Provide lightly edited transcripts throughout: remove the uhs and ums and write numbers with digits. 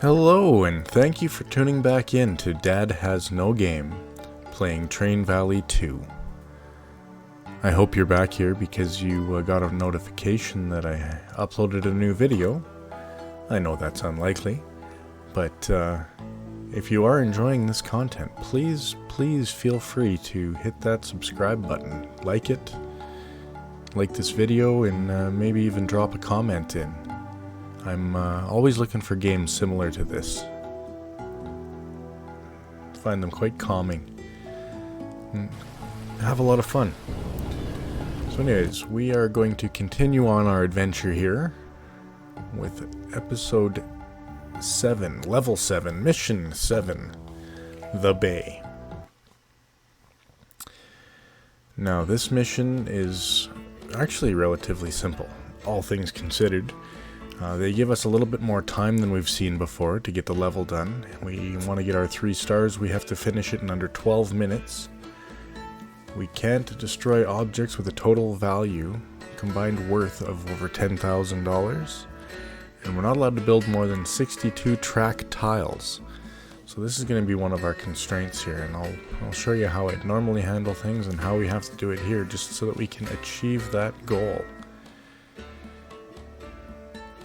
Hello, and thank you for tuning back in to Dad Has No Game, playing Train Valley 2. I hope you're back here because you got a notification that I uploaded a new video. I know that's unlikely, but if you are enjoying this content, please feel free to hit that subscribe button, like this video, and maybe even drop a comment in. I'm always looking for games similar to this. Find them quite calming. And have a lot of fun. So anyways, we are going to continue on our adventure here with episode 7, level 7, mission 7, The Bay. Now this mission is actually relatively simple, all things considered. They give us a little bit more time than we've seen before to get the level done. We want to get our 3 stars. We have to finish it in under 12 minutes. We can't destroy objects with a total value, combined worth of over $10,000. And we're not allowed to build more than 62 track tiles. So this is going to be one of our constraints here, and I'll show you how I normally handle things and how we have to do it here, just so that we can achieve that goal.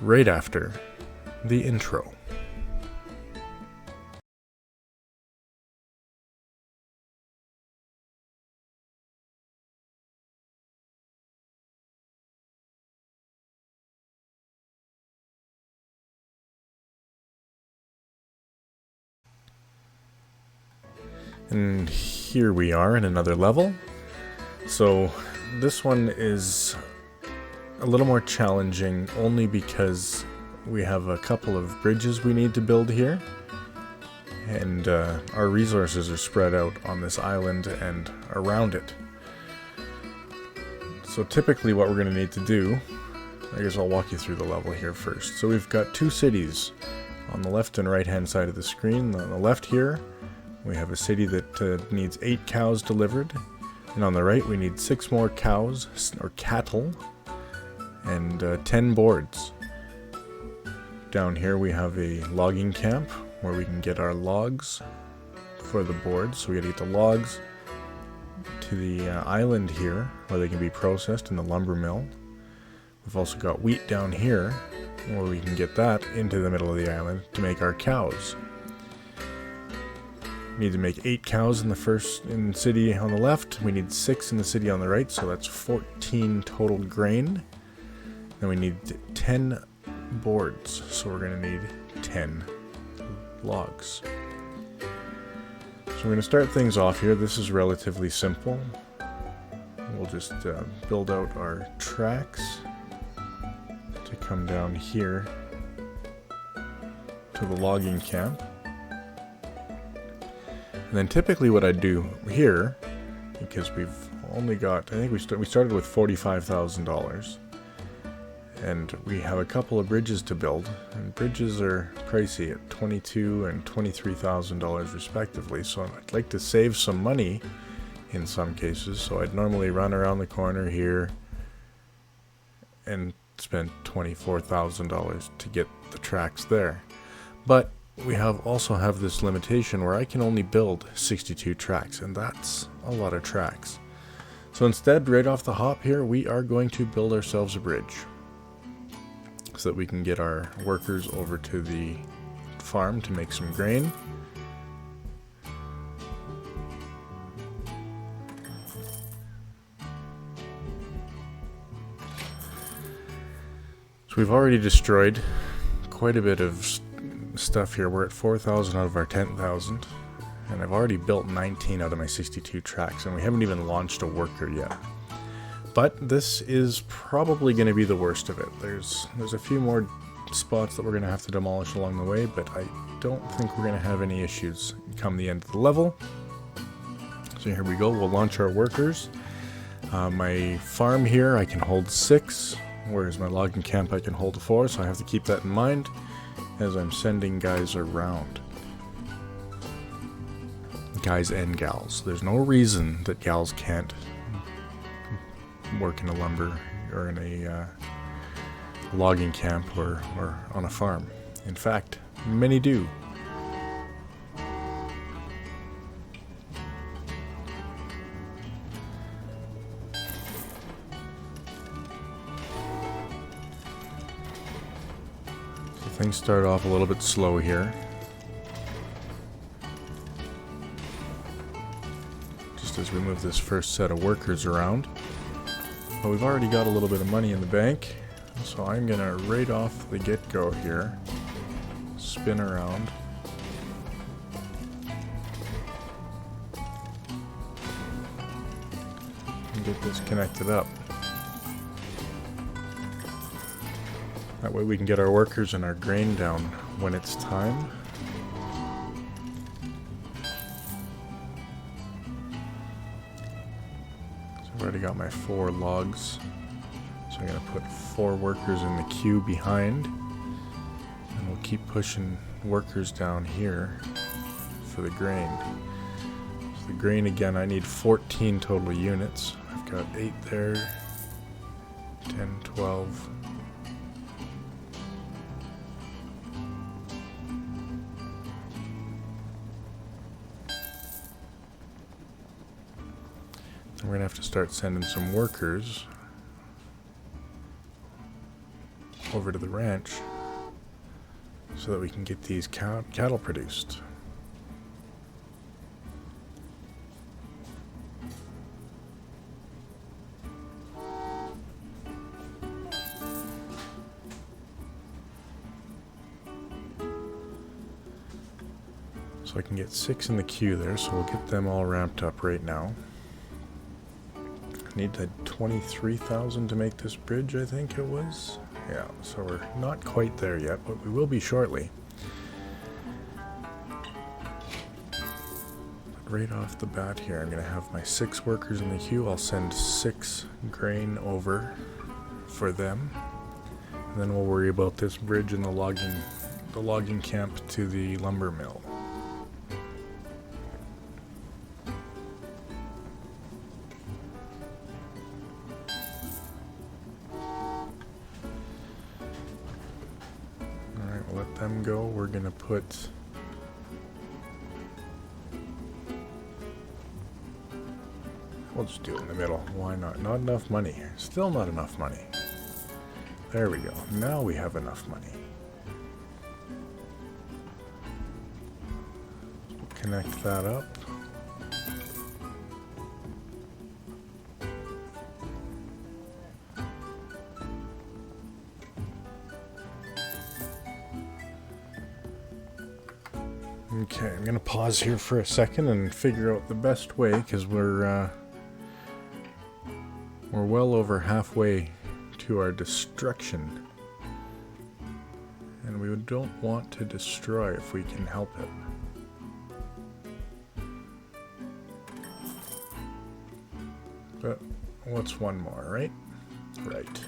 Right after the intro. And here we are in another level. So this one is a little more challenging only because we have a couple of bridges we need to build here, and our resources are spread out on this island and around it. So typically what we're going to need to do, I guess I'll walk you through the level here first. So we've got 2 cities on the left and right hand side of the screen. On the left here we have a city that needs 8 cows delivered, and on the right we need 6 more cows or cattle and 10 boards. Down here we have a logging camp where we can get our logs for the boards. So we gotta get the logs to the island here where they can be processed in the lumber mill. We've also got wheat down here where we can get that into the middle of the island to make our cows. We need to make 8 cows in the city on the left. We need 6 in the city on the right, so that's 14 total grain. Then we need 10 boards, so we're going to need 10 logs. So we're going to start things off here. This is relatively simple. We'll just build out our tracks to come down here to the logging camp. And then typically what I do here, because we've only got, I think we started with $45,000. And we have a couple of bridges to build, and bridges are pricey at $22,000 and $23,000 respectively, so I'd like to save some money in some cases, so I'd normally run around the corner here and spend $24,000 to get the tracks there. But we also have this limitation where I can only build 62 tracks, and that's a lot of tracks. So instead, right off the hop here, we are going to build ourselves a bridge, so that we can get our workers over to the farm to make some grain. So we've already destroyed quite a bit of stuff here. We're at 4,000 out of our 10,000, and I've already built 19 out of my 62 tracks, and we haven't even launched a worker yet. But this is probably going to be the worst of it. There's a few more spots that we're going to have to demolish along the way, but I don't think we're going to have any issues come the end of the level. So here we go. We'll launch our workers. My farm here I can hold 6, whereas my logging camp I can hold 4, so I have to keep that in mind as I'm sending guys around. Guys and gals. There's no reason that gals can't work in a lumber or in a logging camp or on a farm. In fact, Many do. So things start off a little bit slow here. Just as we move this first set of workers around. But we've already got a little bit of money in the bank. So I'm gonna right off the get-go here, spin around. And get this connected up. That way we can get our workers and our grain down when it's time. So I've already got my 4 logs. So I'm going to put 4 workers in the queue behind, and we'll keep pushing workers down here for the grain. So the grain, again, I need 14 total units. I've got 8 there, 10, 12. And we're going to have to start sending some workers over to the ranch so that we can get these cattle produced. So I can get 6 in the queue there, so we'll get them all ramped up right now. I need 23,000 to make this bridge, I think it was. Yeah, so we're not quite there yet, but we will be shortly. Right off the bat here, I'm going to have my 6 workers in the queue. I'll send 6 grain over for them. And then we'll worry about this bridge and the logging camp to the lumber mill. Let them go. We're gonna put we'll just do it in the middle. Why not? Not enough money. Still not enough money. There we go. Now we have enough money. Connect that up. Okay, I'm gonna pause here for a second and figure out the best way, because we're well over halfway to our destruction, and we don't want to destroy if we can help it. But what's one more, right? Right.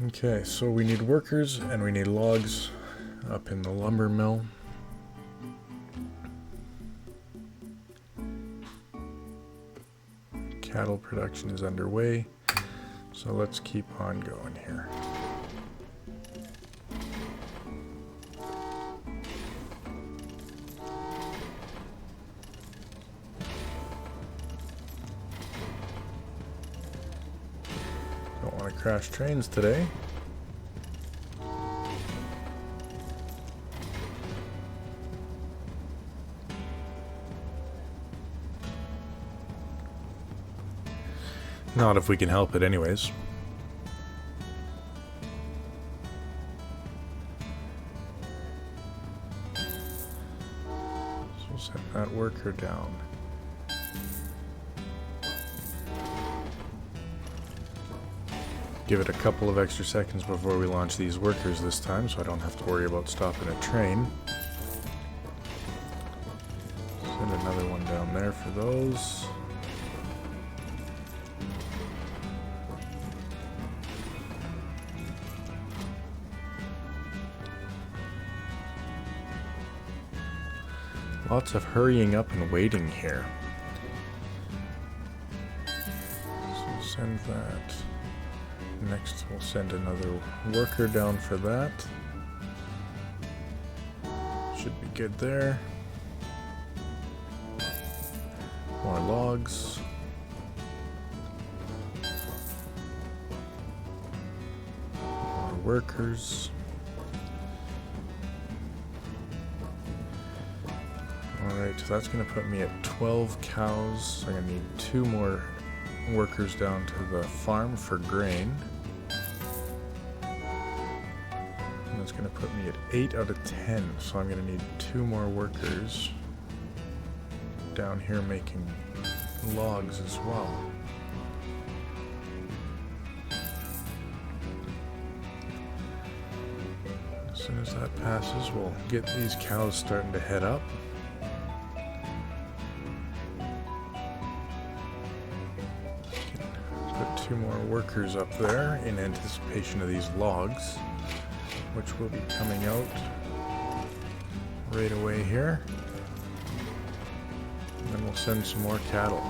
Okay, so we need workers and we need logs up in the lumber mill. Cattle production is underway, so let's keep on going here. Don't want to crash trains today. Not if we can help it anyways. So we'll set that worker down. Give it a couple of extra seconds before we launch these workers this time, so I don't have to worry about stopping a train. Send another one down there for those. Lots of hurrying up and waiting here. So we'll send that. Next we'll send another worker down for that. good there. More logs. More workers. Alright, so that's going to put me at 12 cows. So I'm going to need 2 more workers down to the farm for grain. And that's going to put me at 8 out of 10. So I'm going to need 2 more workers down here making logs as well. As soon as that passes, we'll get these cows starting to head up. Put 2 more workers up there in anticipation of these logs, which will be coming out right away here. And then we'll send some more cattle.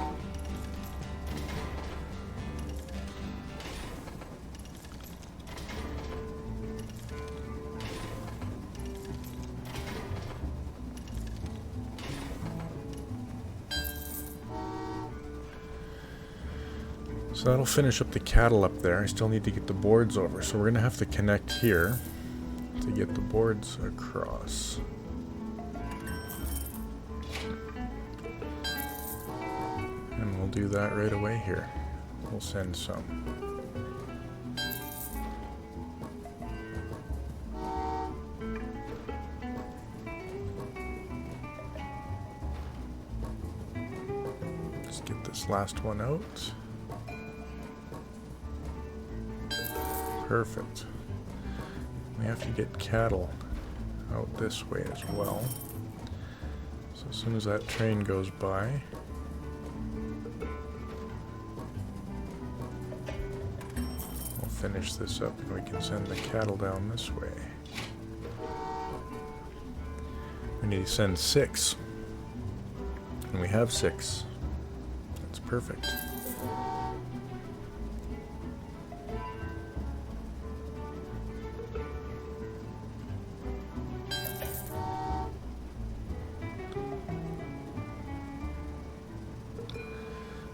So that'll finish up the cattle up there. I still need to get the boards over, so we're going to have to connect here to get the boards across. And we'll do that right away here. We'll send some. Let's get this last one out. Perfect. We have to get cattle out this way as well. So as soon as that train goes by, we'll finish this up and we can send the cattle down this way. We need to send 6. And we have 6. That's perfect.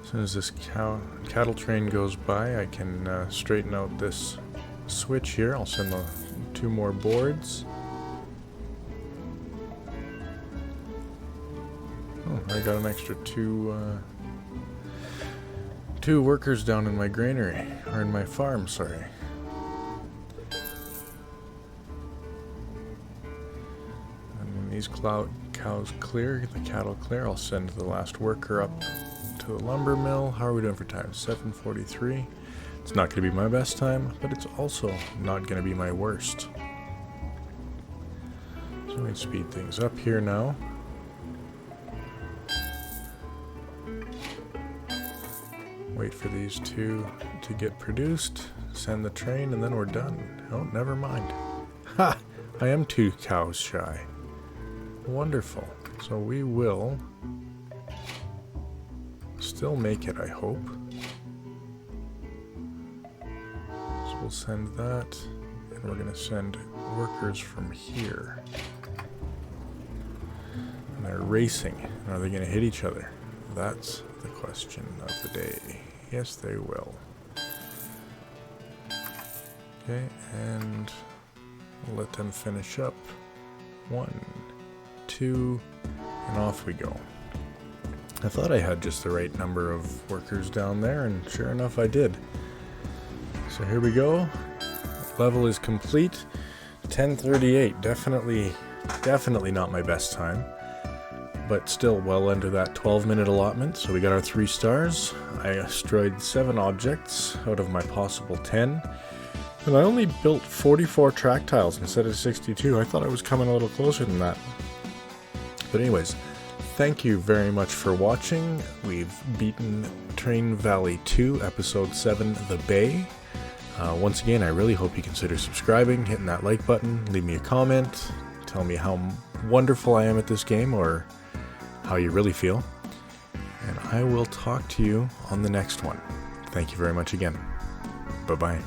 As soon as this cattle train goes by, I can straighten out this switch here. I'll send the 2 more boards. Oh, I got an extra 2 workers down in my granary, or in my farm, sorry. And when these cows clear, the cattle clear, I'll send the last worker up to the lumber mill. How are we doing for time? 7:43. It's not going to be my best time, but it's also not going to be my worst. So we can speed things up here now. Wait for these 2 to get produced, send the train, and then we're done. Oh, never mind. Ha! I am 2 cows shy. Wonderful. So we will still make it, I hope. So we'll send that, and we're going to send workers from here. And they're racing. Are they going to hit each other? That's the question of the day. Yes, they will. Okay, and we'll let them finish up. 1, 2, and off we go. I thought I had just the right number of workers down there, and sure enough I did. So here we go. Level is complete. 10:38. Definitely not my best time, but still well under that 12-minute allotment. So we got our 3 stars. I destroyed 7 objects out of my possible 10. And I only built 44 track tiles instead of 62. I thought I was coming a little closer than that. But anyways, thank you very much for watching. We've beaten Train Valley 2, Episode 7, The Bay. Once again, I really hope you consider subscribing, hitting that like button, leave me a comment, tell me how wonderful I am at this game, or how you really feel. And I will talk to you on the next one. Thank you very much again. Bye-bye.